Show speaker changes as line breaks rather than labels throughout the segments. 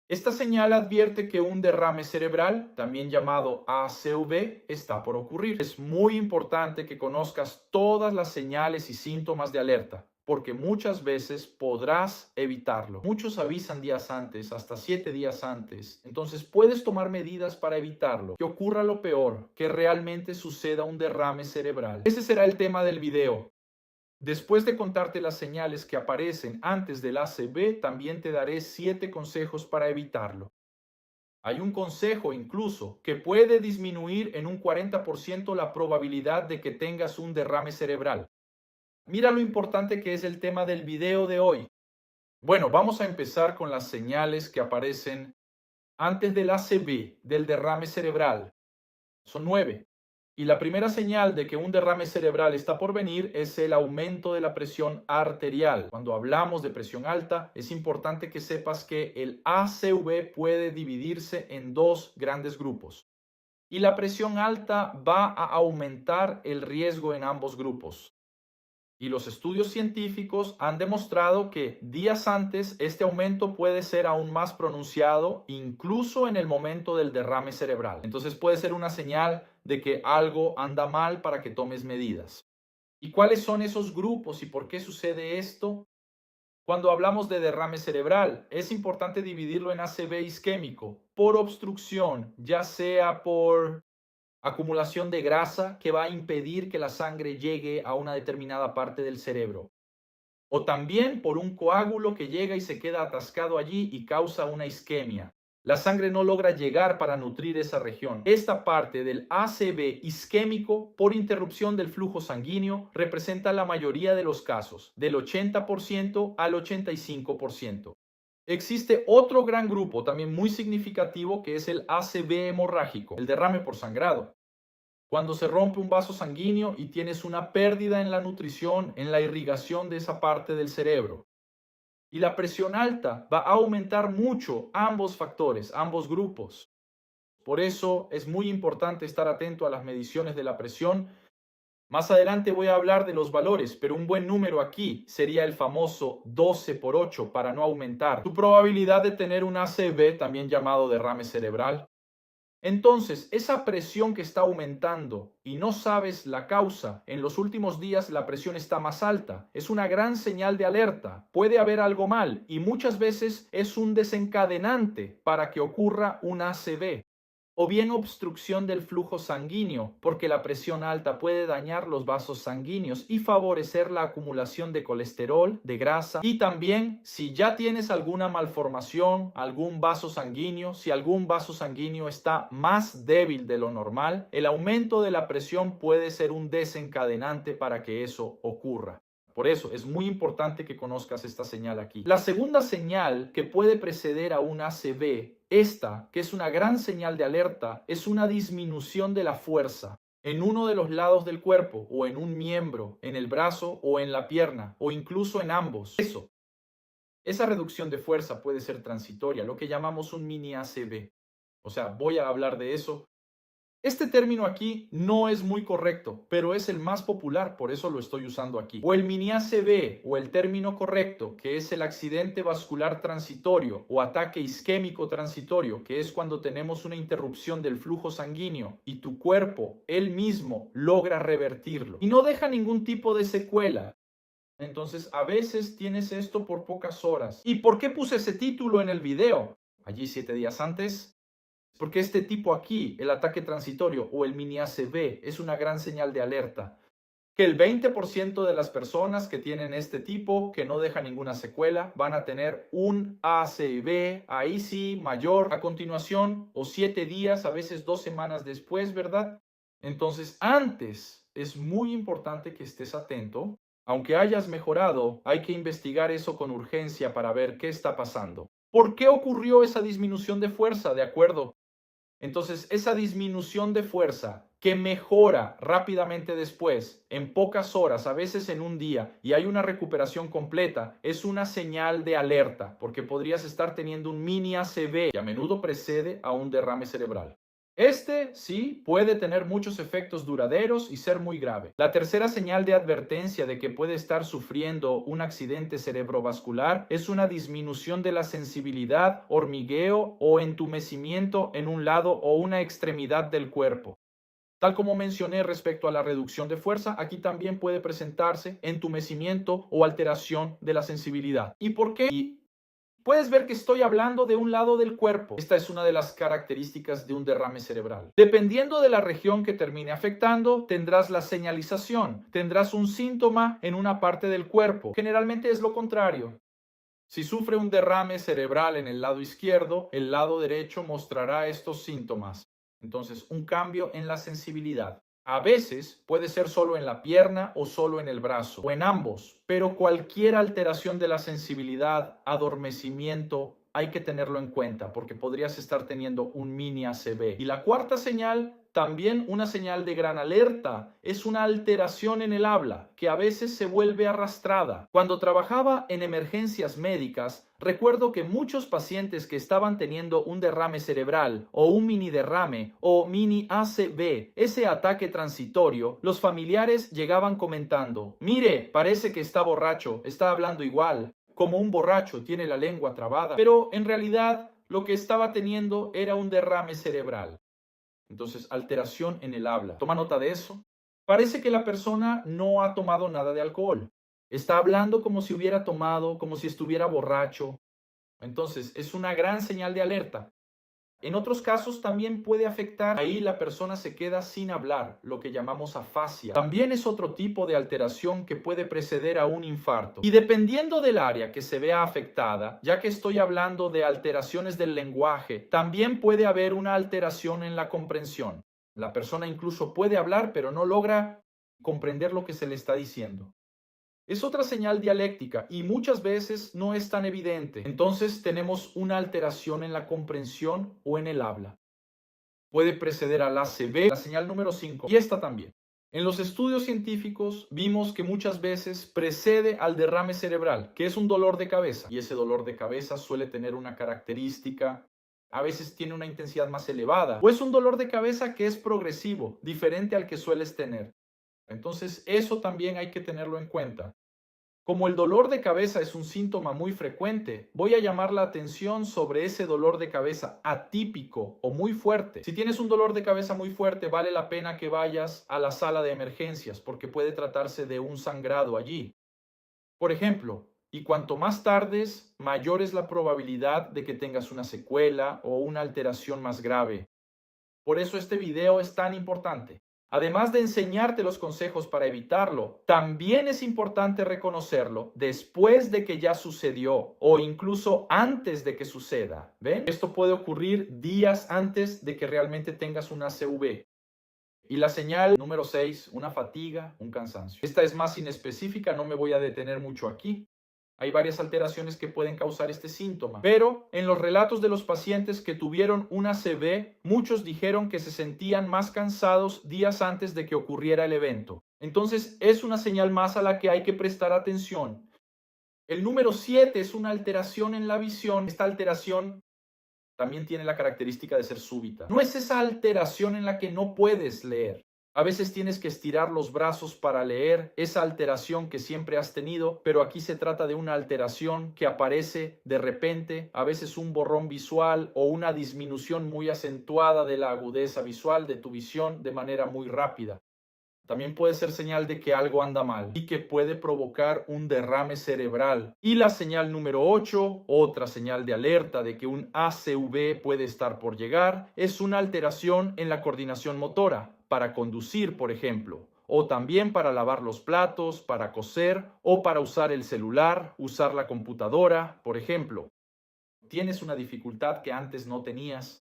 Esta señal advierte que un derrame cerebral, también llamado ACV, está por ocurrir. Es muy importante que conozcas todas las señales y síntomas de alerta, porque muchas veces podrás evitarlo. Muchos avisan días antes, hasta 7 días antes. Entonces puedes tomar medidas para evitarlo, que ocurra lo peor, que realmente suceda un derrame cerebral. Ese será el tema del video. Después de contarte las señales que aparecen antes del ACV, también te daré 7 consejos para evitarlo. Hay un consejo incluso que puede disminuir en un 40% la probabilidad de que tengas un derrame cerebral. Mira lo importante que es el tema del video de hoy. Bueno, vamos a empezar con las señales que aparecen antes del ACV, del derrame cerebral. Son 9. Y la primera señal de que un derrame cerebral está por venir es el aumento de la presión arterial. Cuando hablamos de presión alta, es importante que sepas que el ACV puede dividirse en dos grandes grupos. Y la presión alta va a aumentar el riesgo en ambos grupos. Y los estudios científicos han demostrado que días antes este aumento puede ser aún más pronunciado, incluso en el momento del derrame cerebral. Entonces puede ser una señal de que algo anda mal para que tomes medidas. ¿Y cuáles son esos grupos y por qué sucede esto? Cuando hablamos de derrame cerebral, es importante dividirlo en ACV isquémico, por obstrucción, ya sea por acumulación de grasa que va a impedir que la sangre llegue a una determinada parte del cerebro. O también por un coágulo que llega y se queda atascado allí y causa una isquemia. La sangre no logra llegar para nutrir esa región. Esta parte del ACV isquémico por interrupción del flujo sanguíneo representa la mayoría de los casos, del 80% al 85%. Existe otro gran grupo también muy significativo que es el ACV hemorrágico, el derrame por sangrado. Cuando se rompe un vaso sanguíneo y tienes una pérdida en la nutrición, en la irrigación de esa parte del cerebro. Y la presión alta va a aumentar mucho ambos factores, ambos grupos. Por eso es muy importante estar atento a las mediciones de la presión. Más adelante voy a hablar de los valores, pero un buen número aquí sería el famoso 12 por 8 para no aumentar tu probabilidad de tener un ACV, también llamado derrame cerebral. Entonces, esa presión que está aumentando y no sabes la causa, en los últimos días la presión está más alta, es una gran señal de alerta, puede haber algo mal y muchas veces es un desencadenante para que ocurra un ACV o bien obstrucción del flujo sanguíneo, porque la presión alta puede dañar los vasos sanguíneos y favorecer la acumulación de colesterol, de grasa, y también si ya tienes alguna malformación, algún vaso sanguíneo, si algún vaso sanguíneo está más débil de lo normal, el aumento de la presión puede ser un desencadenante para que eso ocurra. Por eso es muy importante que conozcas esta señal aquí. La segunda señal que puede preceder a un ACV, esta, que es una gran señal de alerta, es una disminución de la fuerza en uno de los lados del cuerpo o en un miembro, en el brazo o en la pierna o incluso en ambos. Esa reducción de fuerza puede ser transitoria, lo que llamamos un mini ACV. O sea, voy a hablar de eso. Este término aquí no es muy correcto, pero es el más popular, por eso lo estoy usando aquí. O el mini ACV, o el término correcto, que es el accidente vascular transitorio o ataque isquémico transitorio, que es cuando tenemos una interrupción del flujo sanguíneo y tu cuerpo, él mismo, logra revertirlo. Y no deja ningún tipo de secuela. Entonces, a veces tienes esto por pocas horas. ¿Y por qué puse ese título en el video? Allí 7 días antes. Porque este tipo aquí, el ataque transitorio o el mini ACV, es una gran señal de alerta. Que el 20% de las personas que tienen este tipo, que no deja ninguna secuela, van a tener un ACV, ahí sí, mayor a continuación, o 7 días, a veces 2 semanas después, ¿verdad? Entonces, antes es muy importante que estés atento. Aunque hayas mejorado, hay que investigar eso con urgencia para ver qué está pasando. ¿Por qué ocurrió esa disminución de fuerza? De acuerdo. Entonces, esa disminución de fuerza que mejora rápidamente después, en pocas horas, a veces en un día, y hay una recuperación completa, es una señal de alerta, porque podrías estar teniendo un mini ACV que a menudo precede a un derrame cerebral. Este sí puede tener muchos efectos duraderos y ser muy grave. La tercera señal de advertencia de que puede estar sufriendo un accidente cerebrovascular es una disminución de la sensibilidad, hormigueo o entumecimiento en un lado o una extremidad del cuerpo. Tal como mencioné respecto a la reducción de fuerza, aquí también puede presentarse entumecimiento o alteración de la sensibilidad. ¿Y por qué? Puedes ver que estoy hablando de un lado del cuerpo. Esta es una de las características de un derrame cerebral. Dependiendo de la región que termine afectando, tendrás la señalización, tendrás un síntoma en una parte del cuerpo. Generalmente es lo contrario. Si sufre un derrame cerebral en el lado izquierdo, el lado derecho mostrará estos síntomas. Entonces, un cambio en la sensibilidad. A veces puede ser solo en la pierna o solo en el brazo o en ambos, pero cualquier alteración de la sensibilidad, adormecimiento, hay que tenerlo en cuenta porque podrías estar teniendo un mini ACV. Y la cuarta señal, también una señal de gran alerta, es una alteración en el habla que a veces se vuelve arrastrada. Cuando trabajaba en emergencias médicas, recuerdo que muchos pacientes que estaban teniendo un derrame cerebral o un mini derrame o mini ACV, ese ataque transitorio, los familiares llegaban comentando: mire, parece que está borracho, está hablando igual, como un borracho, tiene la lengua trabada, pero en realidad lo que estaba teniendo era un derrame cerebral. Entonces, alteración en el habla. Toma nota de eso. Parece que la persona no ha tomado nada de alcohol. Está hablando como si hubiera tomado, como si estuviera borracho. Entonces, es una gran señal de alerta. En otros casos también puede afectar, ahí la persona se queda sin hablar, lo que llamamos afasia. También es otro tipo de alteración que puede preceder a un infarto. Y dependiendo del área que se vea afectada, ya que estoy hablando de alteraciones del lenguaje, también puede haber una alteración en la comprensión. La persona incluso puede hablar, pero no logra comprender lo que se le está diciendo. Es otra señal dialéctica y muchas veces no es tan evidente. Entonces tenemos una alteración en la comprensión o en el habla. Puede preceder al ACV, la señal número 5, y esta también. En los estudios científicos vimos que muchas veces precede al derrame cerebral, que es un dolor de cabeza. Y ese dolor de cabeza suele tener una característica, a veces tiene una intensidad más elevada. O es un dolor de cabeza que es progresivo, diferente al que sueles tener. Entonces, eso también hay que tenerlo en cuenta. Como el dolor de cabeza es un síntoma muy frecuente, voy a llamar la atención sobre ese dolor de cabeza atípico o muy fuerte. Si tienes un dolor de cabeza muy fuerte, vale la pena que vayas a la sala de emergencias porque puede tratarse de un sangrado allí. Por ejemplo, y cuanto más tardes, mayor es la probabilidad de que tengas una secuela o una alteración más grave. Por eso este video es tan importante. Además de enseñarte los consejos para evitarlo, también es importante reconocerlo después de que ya sucedió o incluso antes de que suceda. ¿Ven? Esto puede ocurrir días antes de que realmente tengas una ACV. Y la señal número 6, una fatiga, un cansancio. Esta es más inespecífica, no me voy a detener mucho aquí. Hay varias alteraciones que pueden causar este síntoma, pero en los relatos de los pacientes que tuvieron una ACV, muchos dijeron que se sentían más cansados días antes de que ocurriera el evento. Entonces es una señal más a la que hay que prestar atención. El número 7 es una alteración en la visión. Esta alteración también tiene la característica de ser súbita. No es esa alteración en la que no puedes leer. A veces tienes que estirar los brazos para leer esa alteración que siempre has tenido, pero aquí se trata de una alteración que aparece de repente, a veces un borrón visual o una disminución muy acentuada de la agudeza visual de tu visión de manera muy rápida. También puede ser señal de que algo anda mal y que puede provocar un derrame cerebral. Y la señal número 8, otra señal de alerta de que un ACV puede estar por llegar, es una alteración en la coordinación motora, para conducir, por ejemplo, o también para lavar los platos, para coser o para usar el celular, usar la computadora, por ejemplo. Tienes una dificultad que antes no tenías.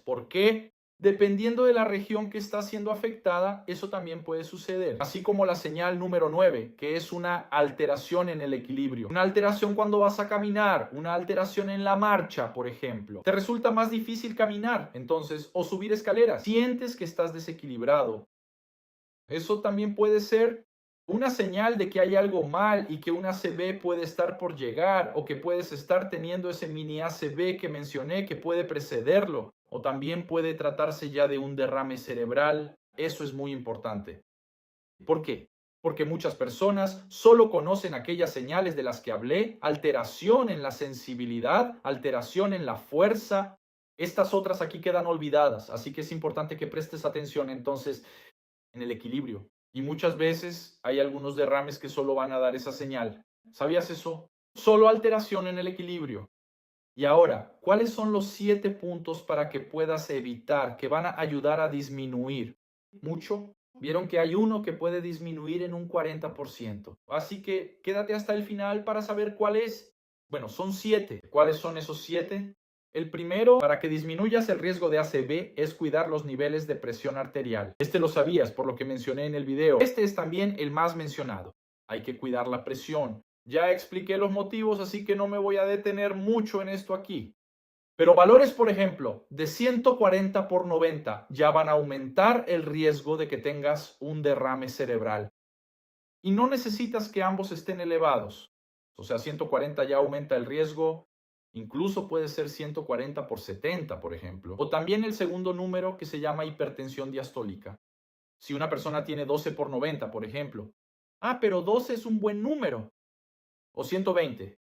¿Por qué? Dependiendo de la región que está siendo afectada, eso también puede suceder. Así como la señal número 9, que es una alteración en el equilibrio. Una alteración cuando vas a caminar, una alteración en la marcha, por ejemplo. Te resulta más difícil caminar, entonces, o subir escaleras. Sientes que estás desequilibrado. Eso también puede ser una señal de que hay algo mal y que un ACV puede estar por llegar o que puedes estar teniendo ese mini ACV que mencioné que puede precederlo. o también puede tratarse ya de un derrame cerebral. Eso es muy importante. ¿Por qué? Porque muchas personas solo conocen aquellas señales de las que hablé: alteración en la sensibilidad, alteración en la fuerza. Estas otras aquí quedan olvidadas, así que es importante que prestes atención entonces en el equilibrio. Y muchas veces hay algunos derrames que solo van a dar esa señal. ¿Sabías eso? Solo alteración en el equilibrio. Y ahora, ¿cuáles son los 7 puntos para que puedas evitar, que van a ayudar a disminuir mucho? Vieron que hay uno que puede disminuir en un 40%. Así que quédate hasta el final para saber cuál es. Bueno, son 7. ¿Cuáles son esos 7? El primero, para que disminuyas el riesgo de ACV, es cuidar los niveles de presión arterial. Este lo sabías por lo que mencioné en el video. Este es también el más mencionado. Hay que cuidar la presión. Ya expliqué los motivos, así que no me voy a detener mucho en esto aquí. Pero valores, por ejemplo, de 140/90 ya van a aumentar el riesgo de que tengas un derrame cerebral. Y no necesitas que ambos estén elevados. O sea, 140 ya aumenta el riesgo. Incluso puede ser 140/70, por ejemplo. O también el segundo número que se llama hipertensión diastólica. Si una persona tiene 12/90, por ejemplo. Pero 12 es un buen número. O 120.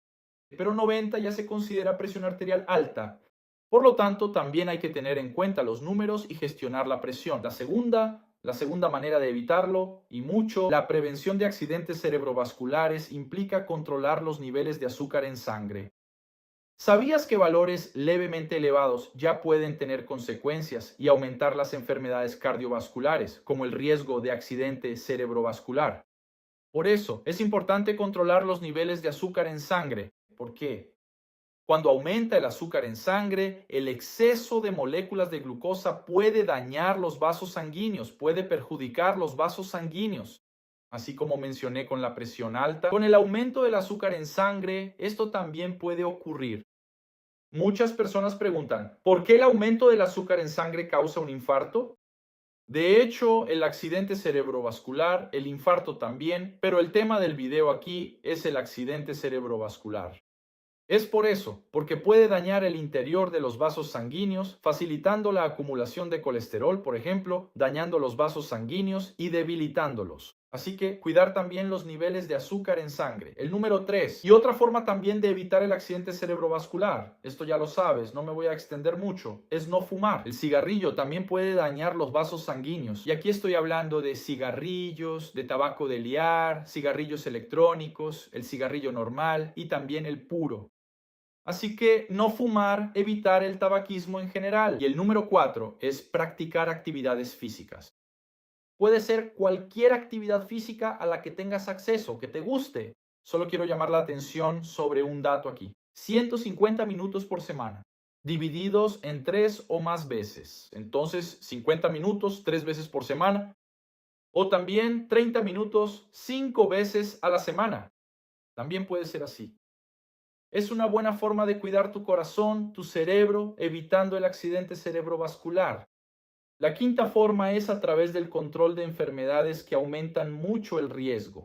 Pero 90 ya se considera presión arterial alta. Por lo tanto, también hay que tener en cuenta los números y gestionar la presión. La segunda manera de evitarlo, y mucho, la prevención de accidentes cerebrovasculares implica controlar los niveles de azúcar en sangre. ¿Sabías que valores levemente elevados ya pueden tener consecuencias y aumentar las enfermedades cardiovasculares, como el riesgo de accidente cerebrovascular? Por eso, es importante controlar los niveles de azúcar en sangre. ¿Por qué? Cuando aumenta el azúcar en sangre, el exceso de moléculas de glucosa puede dañar los vasos sanguíneos, puede perjudicar los vasos sanguíneos. Así como mencioné con la presión alta, con el aumento del azúcar en sangre, esto también puede ocurrir. Muchas personas preguntan, ¿por qué el aumento del azúcar en sangre causa un infarto? De hecho, el accidente cerebrovascular, el infarto también, pero el tema del video aquí es el accidente cerebrovascular. Es por eso, porque puede dañar el interior de los vasos sanguíneos, facilitando la acumulación de colesterol, por ejemplo, dañando los vasos sanguíneos y debilitándolos. Así que cuidar también los niveles de azúcar en sangre. El número 3. Y otra forma también de evitar el accidente cerebrovascular, esto ya lo sabes, no me voy a extender mucho, es no fumar. El cigarrillo también puede dañar los vasos sanguíneos. Y aquí estoy hablando de cigarrillos, de tabaco de liar, cigarrillos electrónicos, el cigarrillo normal y también el puro. Así que no fumar, evitar el tabaquismo en general. Y el número 4 es practicar actividades físicas. Puede ser cualquier actividad física a la que tengas acceso, que te guste. Solo quiero llamar la atención sobre un dato aquí. 150 minutos por semana, divididos en 3 o más veces. Entonces, 50 minutos 3 veces por semana. O también 30 minutos 5 veces a la semana. También puede ser así. Es una buena forma de cuidar tu corazón, tu cerebro, evitando el accidente cerebrovascular. La quinta forma es a través del control de enfermedades que aumentan mucho el riesgo.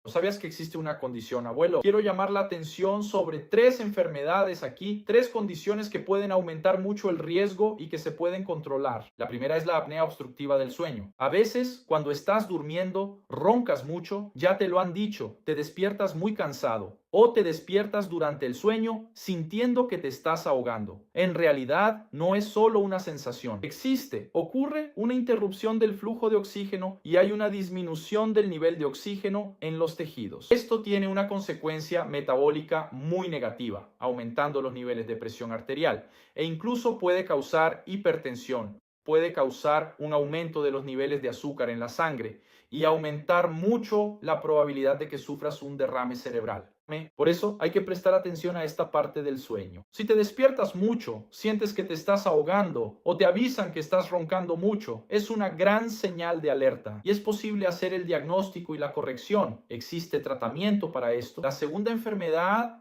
¿Sabías que existe una condición, abuelo? Quiero llamar la atención sobre 3 enfermedades aquí, 3 condiciones que pueden aumentar mucho el riesgo y que se pueden controlar. La primera es la apnea obstructiva del sueño. A veces, cuando estás durmiendo, roncas mucho, ya te lo han dicho, te despiertas muy cansado o te despiertas durante el sueño sintiendo que te estás ahogando. En realidad, no es solo una sensación. Ocurre una interrupción del flujo de oxígeno y hay una disminución del nivel de oxígeno en los tejidos. Esto tiene una consecuencia metabólica muy negativa, aumentando los niveles de presión arterial e incluso puede causar hipertensión, puede causar un aumento de los niveles de azúcar en la sangre y aumentar mucho la probabilidad de que sufras un derrame cerebral. Por eso hay que prestar atención a esta parte del sueño. Si te despiertas mucho, sientes que te estás ahogando o te avisan que estás roncando mucho, es una gran señal de alerta y es posible hacer el diagnóstico y la corrección. Existe tratamiento para esto. La segunda enfermedad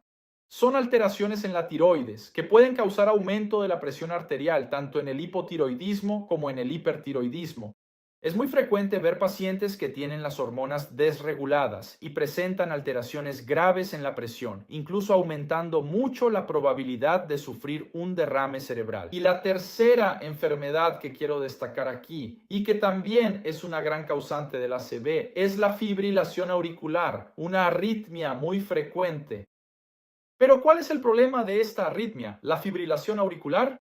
son alteraciones en la tiroides que pueden causar aumento de la presión arterial tanto en el hipotiroidismo como en el hipertiroidismo. Es muy frecuente ver pacientes que tienen las hormonas desreguladas y presentan alteraciones graves en la presión, incluso aumentando mucho la probabilidad de sufrir un derrame cerebral. Y la tercera enfermedad que quiero destacar aquí, y que también es una gran causante del ACV, es la fibrilación auricular, una arritmia muy frecuente. Pero ¿cuál es el problema de esta arritmia? ¿La fibrilación auricular?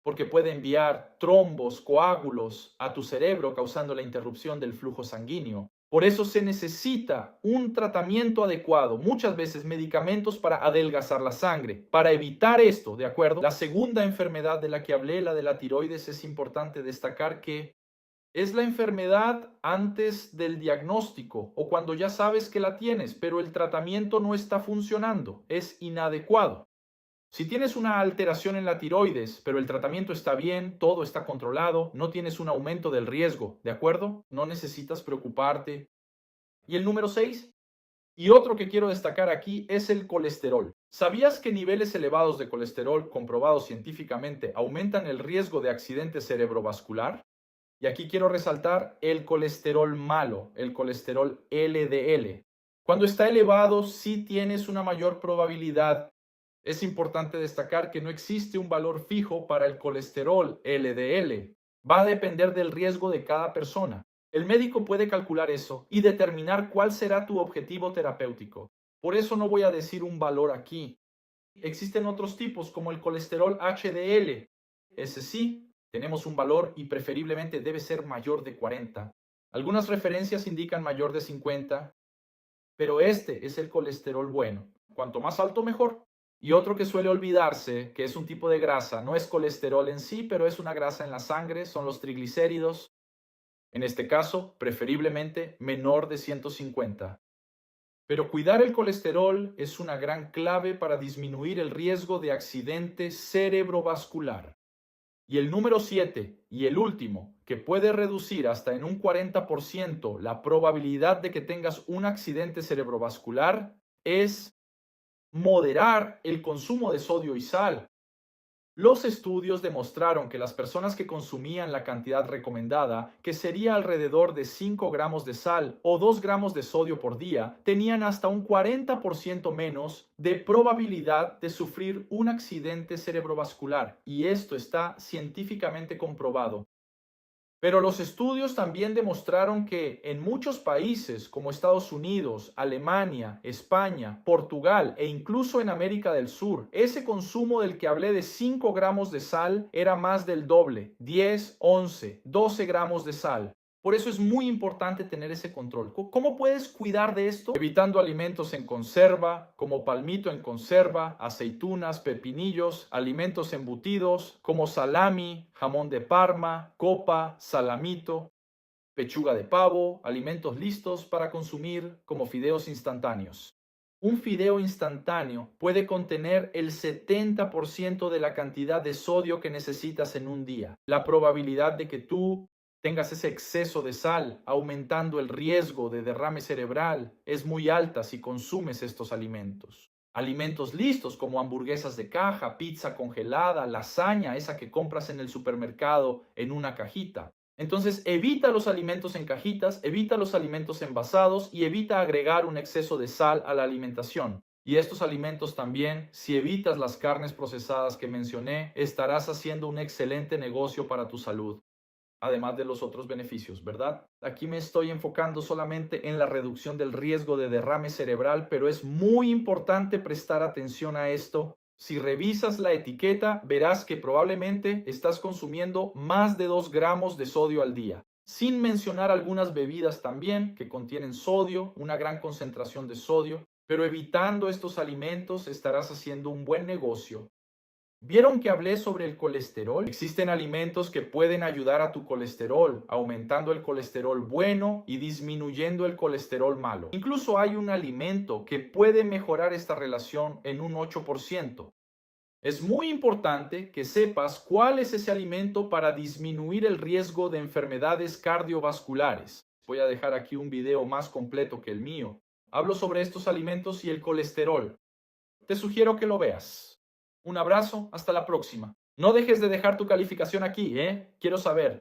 Porque puede enviar trombos, coágulos a tu cerebro causando la interrupción del flujo sanguíneo. Por eso se necesita un tratamiento adecuado, muchas veces medicamentos para adelgazar la sangre. Para evitar esto, ¿de acuerdo? La segunda enfermedad de la que hablé, la de la tiroides, es importante destacar que es la enfermedad antes del diagnóstico o cuando ya sabes que la tienes, pero el tratamiento no está funcionando, es inadecuado. Si tienes una alteración en la tiroides, pero el tratamiento está bien, todo está controlado, no tienes un aumento del riesgo, ¿de acuerdo? No necesitas preocuparte. Y el número 6, y otro que quiero destacar aquí, es el colesterol. ¿Sabías que niveles elevados de colesterol comprobados científicamente aumentan el riesgo de accidente cerebrovascular? Y aquí quiero resaltar el colesterol malo, el colesterol LDL. Cuando está elevado, sí tienes una mayor probabilidad. Es importante destacar que no existe un valor fijo para el colesterol LDL. Va a depender del riesgo de cada persona. El médico puede calcular eso y determinar cuál será tu objetivo terapéutico. Por eso no voy a decir un valor aquí. Existen otros tipos como el colesterol HDL. Ese sí, tenemos un valor y preferiblemente debe ser mayor de 40. Algunas referencias indican mayor de 50, pero este es el colesterol bueno. Cuanto más alto, mejor. Y otro que suele olvidarse, que es un tipo de grasa, no es colesterol en sí, pero es una grasa en la sangre, son los triglicéridos. En este caso, preferiblemente menor de 150. Pero cuidar el colesterol es una gran clave para disminuir el riesgo de accidente cerebrovascular. Y el número 7, y el último, que puede reducir hasta en un 40% la probabilidad de que tengas un accidente cerebrovascular, es moderar el consumo de sodio y sal. Los estudios demostraron que las personas que consumían la cantidad recomendada, que sería alrededor de 5 gramos de sal o 2 gramos de sodio por día, tenían hasta un 40% menos de probabilidad de sufrir un accidente cerebrovascular. Y esto está científicamente comprobado. Pero los estudios también demostraron que en muchos países como Estados Unidos, Alemania, España, Portugal e incluso en América del Sur, ese consumo del que hablé de 5 gramos de sal era más del doble, 10, 11, 12 gramos de sal. Por eso es muy importante tener ese control. ¿Cómo puedes cuidar de esto? Evitando alimentos en conserva, como palmito en conserva, aceitunas, pepinillos, alimentos embutidos, como salami, jamón de Parma, copa, salamito, pechuga de pavo, alimentos listos para consumir, como fideos instantáneos. Un fideo instantáneo puede contener el 70% de la cantidad de sodio que necesitas en un día. La probabilidad de que tú tengas ese exceso de sal, aumentando el riesgo de derrame cerebral, es muy alta si consumes estos alimentos. Alimentos listos como hamburguesas de caja, pizza congelada, lasaña, esa que compras en el supermercado en una cajita. Entonces evita los alimentos en cajitas, evita los alimentos envasados y evita agregar un exceso de sal a la alimentación. Y estos alimentos también, si evitas las carnes procesadas que mencioné, estarás haciendo un excelente negocio para tu salud, además de los otros beneficios, ¿verdad? Aquí me estoy enfocando solamente en la reducción del riesgo de derrame cerebral, pero es muy importante prestar atención a esto. Si revisas la etiqueta, verás que probablemente estás consumiendo más de 2 gramos de sodio al día, sin mencionar algunas bebidas también que contienen sodio, una gran concentración de sodio, pero evitando estos alimentos estarás haciendo un buen negocio. ¿Vieron que hablé sobre el colesterol? Existen alimentos que pueden ayudar a tu colesterol, aumentando el colesterol bueno y disminuyendo el colesterol malo. Incluso hay un alimento que puede mejorar esta relación en un 8%. Es muy importante que sepas cuál es ese alimento para disminuir el riesgo de enfermedades cardiovasculares. Voy a dejar aquí un video más completo que el mío. Hablo sobre estos alimentos y el colesterol. Te sugiero que lo veas. Un abrazo, hasta la próxima. No dejes de dejar tu calificación aquí, ¿eh? Quiero saber.